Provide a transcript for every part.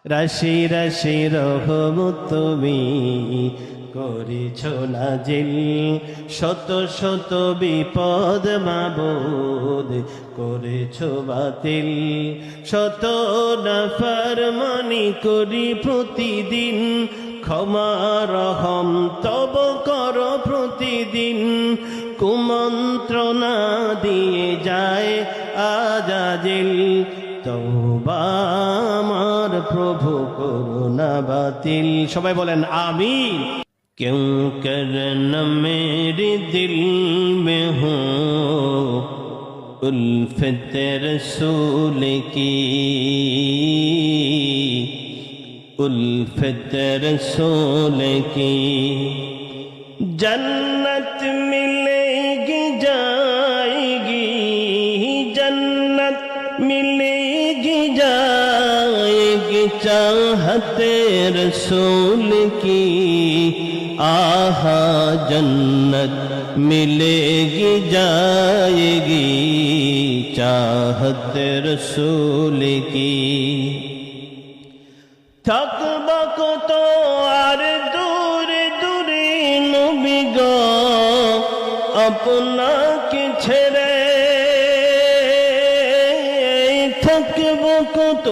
রাশি রাশি রহমত তুমি করেছ নাজিল, শত শত বিপদ মাবুদ করেছ বাতিল। শত নাফরমানি করি প্রতিদিন, ক্ষমা রহম তব কর প্রতিদিন। কুমন্ত্রণা দিয়ে যায় আজাজিল, তওবা আমার প্রভু করুণা বাতিল। সবাই বলেন আমিন। क्यों करना मेरे दिल में हो उल्फत रसूल की, उल्फत रसूल की। जन्नत मिलेगी जाएगी, जन्नत मिलेगी जाएगी चाहते रसूल की। आहा जन्नत मिलेगी जाएगी चाहत रसूल की। থাকবা কত আর দূরে দূরে নবী গো আপনাকে ছেড়ে, থাকবা কত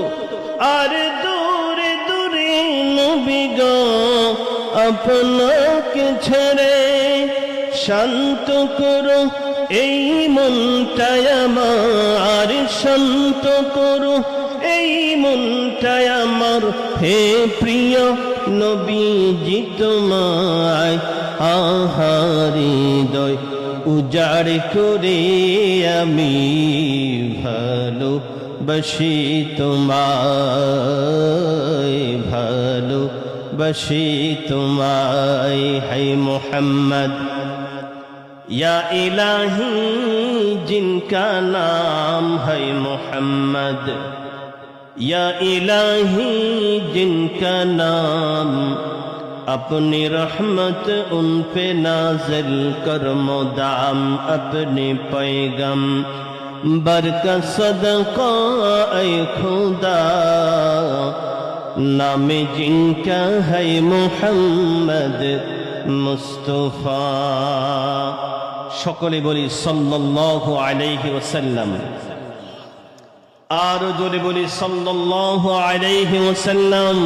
আর দূরে দূরে নবী গো আপনাকে ছেড়ে। শান্ত করো এই মনটায় আমার, শান্ত করো এই মনটায় আমার। হে প্রিয় নবীজি তোমায় হৃদয় উজাড় করে আমি ভালোবাসি তোমায়, ভালোবাসি তোমায়। হে মোহাম্মদ या इलाही जिनका नाम है मोहम्मद, या इलाही जिनका नाम, अपनी रहमत उन पे नाज़िल कर मुदाम। अपने पैगम बर का सदका ऐ खुदा, नाम जिनका है मोहम्मद मुस्तफा। সকলে বলি সাল্লাল্লাহু আলাইহি ওয়াসাল্লাম। আর জোরে বলি সাল্লাল্লাহু আলাইহি ওয়াসাল্লাম।